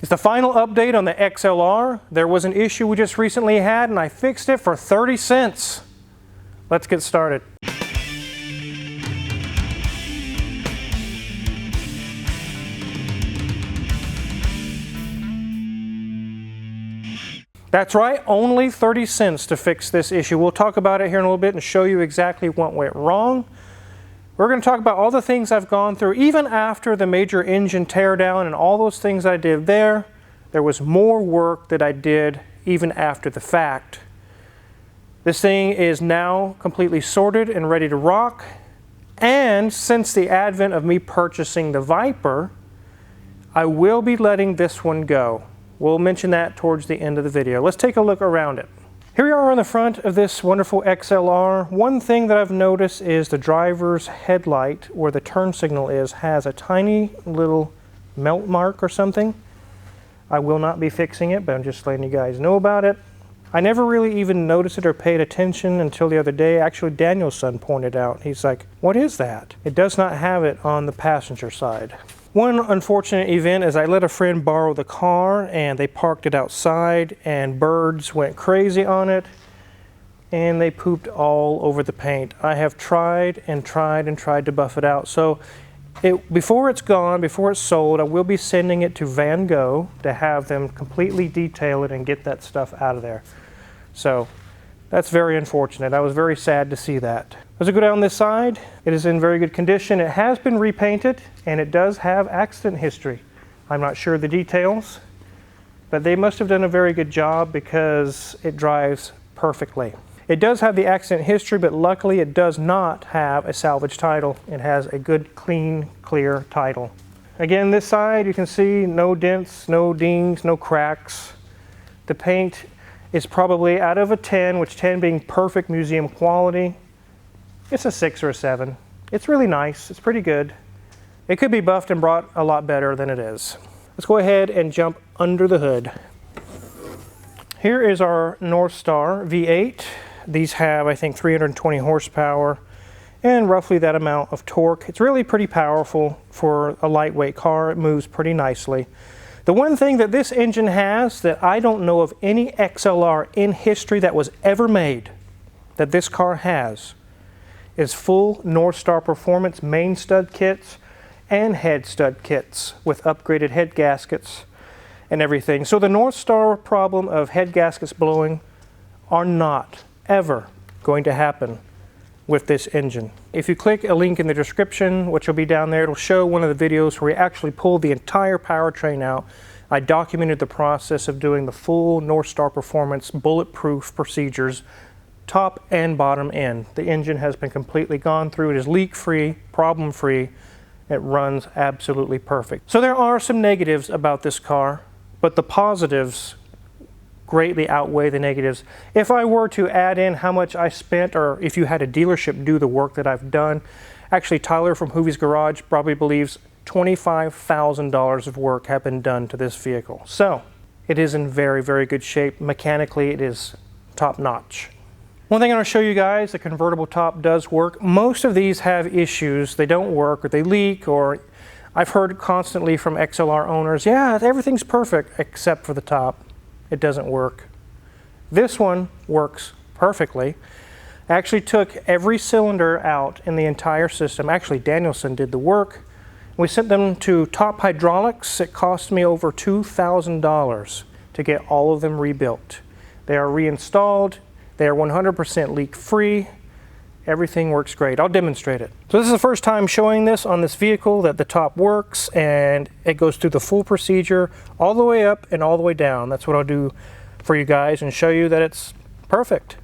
It's the final update on the XLR. There was an issue we just recently had and I fixed it for 30 cents. Let's get started. That's right, only 30 cents to fix this issue. We'll talk about it here in a little bit and show you exactly what went wrong. We're going to talk about all the things I've gone through, even after the major engine teardown and all those things I did there. There was more work that I did even after the fact. This thing is now completely sorted and ready to rock. And since the advent of me purchasing the Viper, I will be letting this one go. We'll mention that towards the end of the video. Let's take a look around it. Here we are on the front of this wonderful XLR. One thing that I've noticed is the driver's headlight, where the turn signal is, has a tiny little melt mark or something. I will not be fixing it, but I'm just letting you guys know about it. I never really even noticed it or paid attention until the other day. Actually, Daniel's son pointed out. He's like, "What is that?" It does not have it on the passenger side. One unfortunate event is I let a friend borrow the car and they parked it outside and birds went crazy on it and they pooped all over the paint. I have tried and tried and tried to buff it out. So before it's gone, before it's sold, I will be sending it to Van Gogh to have them completely detail it and get that stuff out of there. So that's very unfortunate. I was very sad to see that. As I go down this side, it is in very good condition. It has been repainted and it does have accident history. I'm not sure the details, but they must have done a very good job because it drives perfectly. It does have the accident history, but luckily it does not have a salvage title. It has a good, clean, clear title. Again, this side you can see no dents, no dings, no cracks. The paint is probably out of a 10, which 10 being perfect museum quality. It's a 6 or a 7. It's really nice. It's pretty good. It could be buffed and brought a lot better than it is. Let's go ahead and jump under the hood. Here is our NORTHSTAR V8. These have, I think, 320 horsepower and roughly that amount of torque. It's really pretty powerful for a lightweight car. It moves pretty nicely. The one thing that this engine has that I don't know of any XLR in history that was ever made that this car has is full NORTHSTAR Performance main stud kits and head stud kits with upgraded head gaskets and everything. So the NORTHSTAR problem of head gaskets blowing are not ever going to happen with this engine. If you click a link in the description, which will be down there, it'll show one of the videos where we actually pulled the entire powertrain out. I documented the process of doing the full NORTHSTAR Performance bulletproof procedures, top and bottom end. The engine has been completely gone through. It is leak-free, problem-free. It runs absolutely perfect. So there are some negatives about this car, but the positives greatly outweigh the negatives. If I were to add in how much I spent, or if you had a dealership do the work that I've done, actually Tyler from Hoovie's Garage probably believes $25,000 of work have been done to this vehicle. So it is in very, very good shape. Mechanically, it is top notch. One thing I want to show you guys, the convertible top does work. Most of these have issues. They don't work or they leak, or I've heard constantly from XLR owners, yeah, everything's perfect except for the top. It doesn't work. This one works perfectly. I actually took every cylinder out in the entire system. Actually, Danielson did the work. We sent them to Top Hydraulics. It cost me over $2,000 to get all of them rebuilt. They are reinstalled. They are 100% leak-free. Everything works great. I'll demonstrate it. So this is the first time showing this on this vehicle, that the top works and it goes through the full procedure all the way up and all the way down. That's what I'll do for you guys and show you that it's perfect.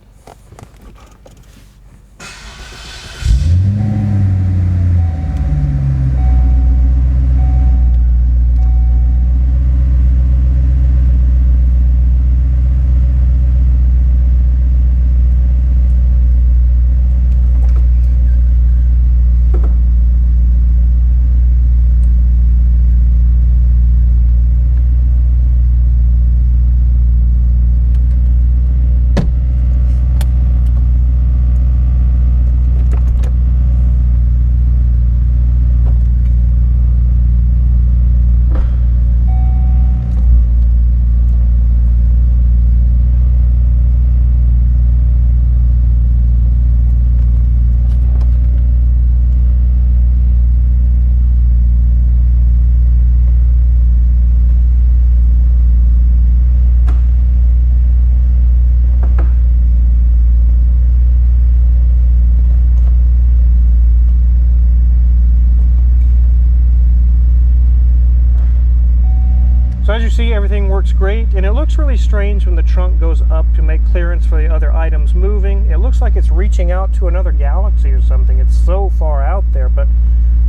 as you see, everything works great, and it looks really strange when the trunk goes up to make clearance for the other items moving. It looks like it's reaching out to another galaxy or something. It's so far out there, but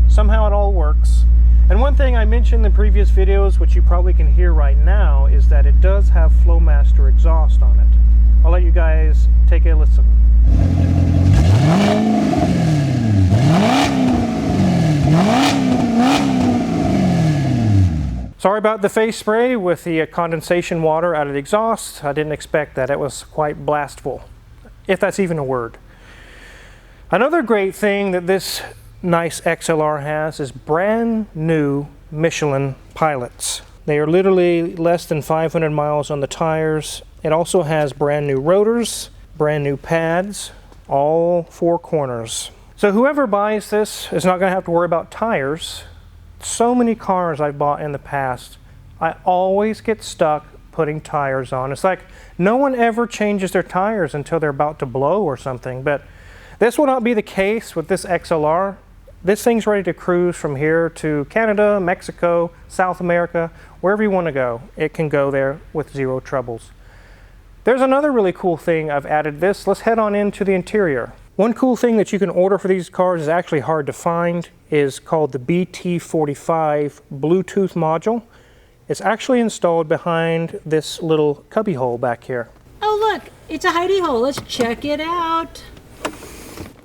somehow it all works. And one thing I mentioned in the previous videos, which you probably can hear right now, is that it does have Flowmaster exhaust on it. I'll let you guys take a listen. Sorry about the face spray with the condensation water out of the exhaust. I didn't expect that. It was quite blastful, if that's even a word. Another great thing that this nice XLR has is brand new Michelin pilots. They are literally less than 500 miles on the tires. It also has brand new rotors, brand new pads, all four corners. So whoever buys this is not going to have to worry about tires. So many cars I've bought in the past, I always get stuck putting tires on. It's like no one ever changes their tires until they're about to blow or something. But this will not be the case with this XLR. This thing's ready to cruise from here to Canada, Mexico, South America, wherever you want to go. It can go there with zero troubles. There's another really cool thing I've added this. Let's head on into the interior. One cool thing that you can order for these cars is actually hard to find, is called the BT45 Bluetooth module. It's actually installed behind this little cubby hole back here. Oh look, it's a hidey hole. Let's check it out.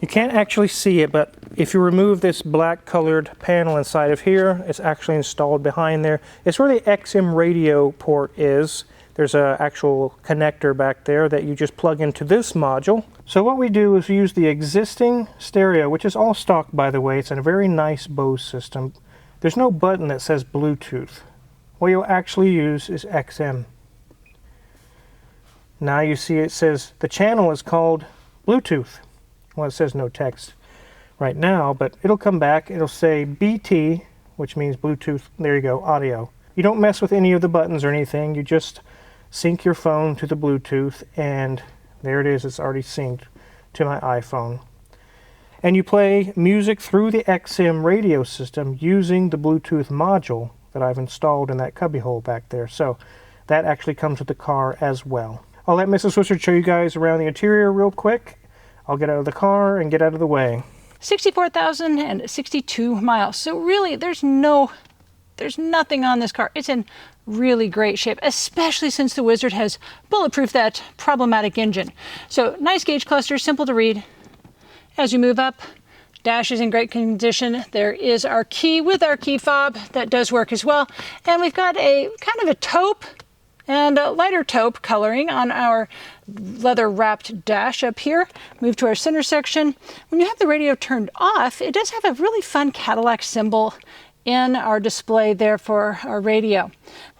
You can't actually see it, but if you remove this black colored panel inside of here, it's actually installed behind there. It's where the XM radio port is. There's an actual connector back there that you just plug into this module. So what we do is we use the existing stereo, which is all stock, by the way. It's in a very nice Bose system. There's no button that says Bluetooth. What you'll actually use is XM. Now you see it says the channel is called Bluetooth. Well, it says no text right now, but it'll come back. It'll say BT, which means Bluetooth. There you go, audio. You don't mess with any of the buttons or anything. You just sync your phone to the Bluetooth, and there it is. It's already synced to my iPhone. And you play music through the XM radio system using the Bluetooth module that I've installed in that cubbyhole back there. So that actually comes with the car as well. I'll let Mrs. Wizard show you guys around the interior real quick. I'll get out of the car and get out of the way. 64,062 miles. So really, there's nothing on this car. It's in really great shape, especially since the Wizard has bulletproofed that problematic engine. So nice gauge cluster, simple to read. As you move up, dash is in great condition. There is our key with our key fob that does work as well. And we've got a kind of a taupe and a lighter taupe coloring on our leather wrapped dash up here. Move to our center section. When you have the radio turned off, it does have a really fun Cadillac symbol in our display there for our radio.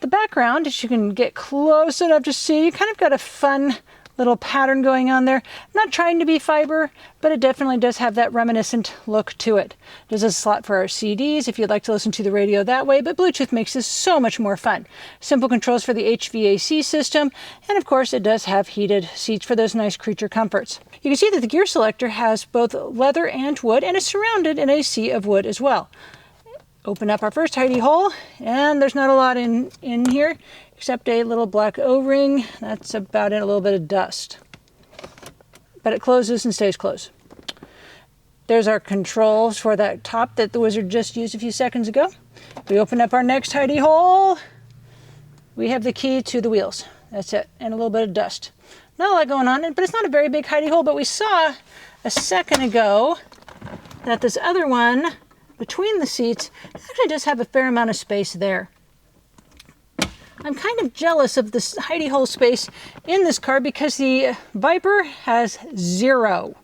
The background, as you can get close enough to see, you kind of got a fun little pattern going on there. Not trying to be fiber, but it definitely does have that reminiscent look to it. There's a slot for our CDs if you'd like to listen to the radio that way, but Bluetooth makes this so much more fun. Simple controls for the HVAC system, and of course it does have heated seats for those nice creature comforts. You can see that the gear selector has both leather and wood, and is surrounded in a sea of wood as well. Open up our first hidey hole, and there's not a lot in here except a little black O-ring. That's about it, a little bit of dust. But it closes and stays closed. There's our controls for that top that the Wizard just used a few seconds ago. We open up our next hidey hole. We have the key to the wheels. That's it, and a little bit of dust. Not a lot going on, but it's not a very big hidey hole, but we saw a second ago that this other one between the seats actually does have a fair amount of space there. I'm kind of jealous of this hidey hole space in this car because the Viper has 0.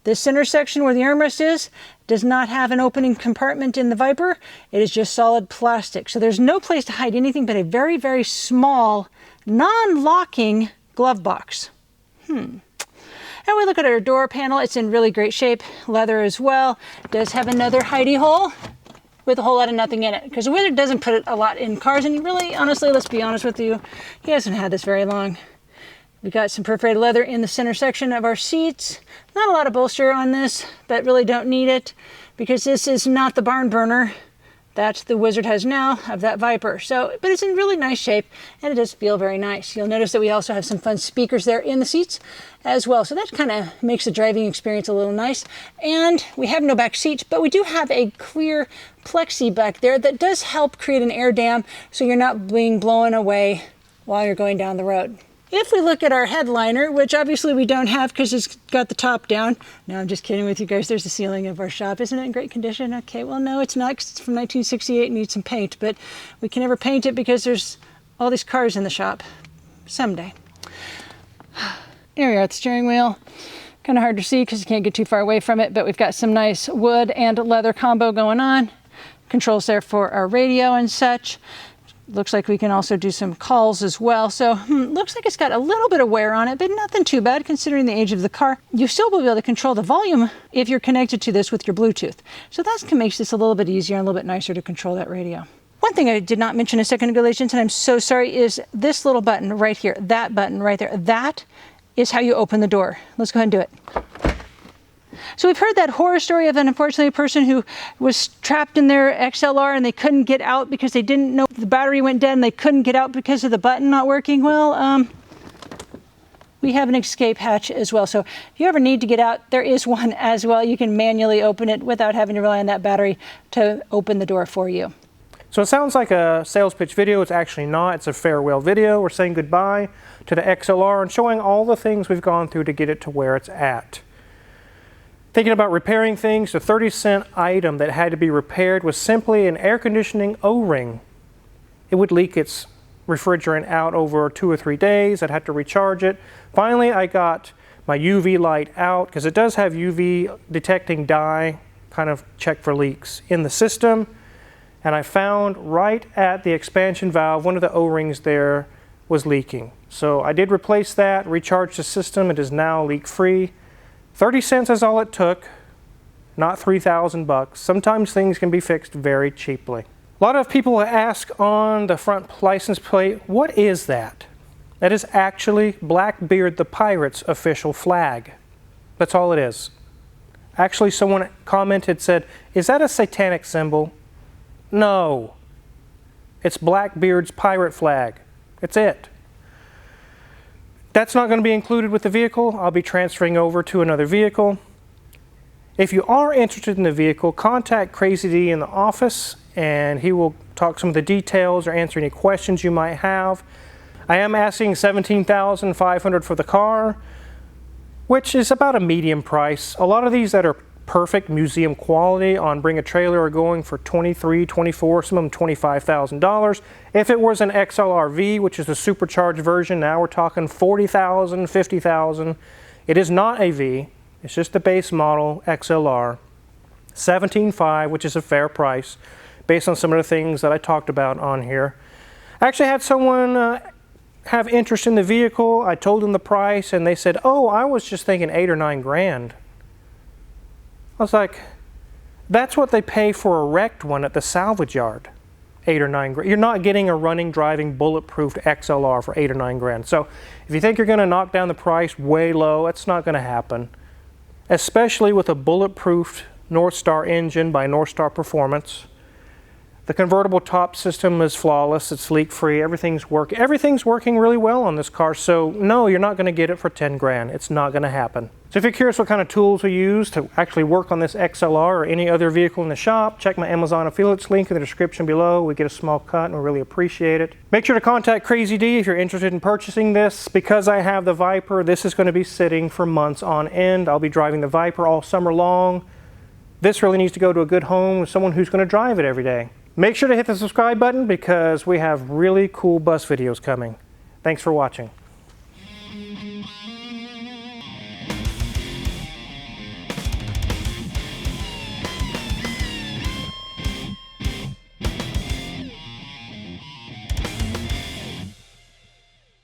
This center section where the armrest is does not have an opening compartment in the Viper. It is just solid plastic. So there's no place to hide anything but a very, very small, non-locking glove box. And we look at our door panel. It's in really great shape. Leather as well. It does have another hidey hole with a whole lot of nothing in it, because the Wizard doesn't put a lot in cars, and really, honestly, let's be honest with you, he hasn't had this very long. We've got some perforated leather in the center section of our seats. Not a lot of bolster on this, but really don't need it, because this is not the barn burner that the Wizard has now of that Viper. So, but it's in really nice shape and it does feel very nice. You'll notice that we also have some fun speakers there in the seats as well. So that kind of makes the driving experience a little nice. And we have no back seat, but we do have a clear plexi back there that does help create an air dam so you're not being blown away while you're going down the road. If we look at our headliner, which obviously we don't have because it's got the top down. No, I'm just kidding with you guys. There's the ceiling of our shop. Isn't it in great condition? Okay, well, no, it's not 'cause it's from 1968 and needs some paint, but we can never paint it because there's all these cars in the shop. Someday. Here we are at the steering wheel. Kind of hard to see because you can't get too far away from it, but we've got some nice wood and leather combo going on. Controls there for our radio and such. Looks like we can also do some calls as well. So looks like it's got a little bit of wear on it, but nothing too bad considering the age of the car. You still will be able to control the volume if you're connected to this with your Bluetooth. So that makes this a little bit easier and a little bit nicer to control that radio. One thing I did not mention a second ago, ladies and gentlemen, I'm so sorry, is this little button right here, that button right there. That is how you open the door. Let's go ahead and do it. So we've heard that horror story of, unfortunately, a person who was trapped in their XLR and they couldn't get out because they didn't know the battery went dead and they couldn't get out because of the button not working. Well, we have an escape hatch as well. So if you ever need to get out, there is one as well. You can manually open it without having to rely on that battery to open the door for you. So it sounds like a sales pitch video. It's actually not. It's a farewell video. We're saying goodbye to the XLR and showing all the things we've gone through to get it to where it's at. Thinking about repairing things, the 30-cent item that had to be repaired was simply an air conditioning O-ring. It would leak its refrigerant out over 2 or 3 days. I'd have to recharge it. Finally, I got my UV light out because it does have UV detecting dye, kind of check for leaks in the system. And I found right at the expansion valve, one of the O-rings there was leaking. So I did replace that, recharged the system. It is now leak-free. 30 cents is all it took, not 3,000 bucks. Sometimes things can be fixed very cheaply. A lot of people ask on the front license plate, what is that? That is actually Blackbeard the Pirate's official flag. That's all it is. Actually, someone commented, said, is that a satanic symbol? No. It's Blackbeard's pirate flag. It's it. That's not going to be included with the vehicle. I'll be transferring over to another vehicle. If you are interested in the vehicle, contact Crazy D in the office and he will talk some of the details or answer any questions you might have. I am asking $17,500 for the car, which is about a medium price. A lot of these that are perfect museum quality on Bring a Trailer are going for $23,000, $24,000, some of them $25,000. If it was an XLR-V, which is the supercharged version, now we're talking $40,000, $50,000. It is not a V, it's just the base model XLR. $17,500, which is a fair price based on some of the things that I talked about on here. I actually had someone have interest in the vehicle. I told them the price and they said, oh, I was just thinking $8 or $9 grand. I was like, that's what they pay for a wrecked one at the salvage yard, 8 or 9 grand. You're not getting a running, driving, bulletproof XLR for 8 or 9 grand. So if you think you're going to knock down the price way low, it's not going to happen. Especially with a bulletproof NORTHSTAR engine by NORTHSTAR Performance. The convertible top system is flawless. It's leak-free. Everything's working really well on this car. So no, you're not going to get it for 10 grand. It's not going to happen. So if you're curious what kind of tools we use to actually work on this XLR or any other vehicle in the shop, check my Amazon affiliates link in the description below. We get a small cut and we really appreciate it. Make sure to contact Crazy D if you're interested in purchasing this. Because I have the Viper, this is going to be sitting for months on end. I'll be driving the Viper all summer long. This really needs to go to a good home with someone who's going to drive it every day. Make sure to hit the subscribe button because we have really cool bus videos coming. Thanks for watching.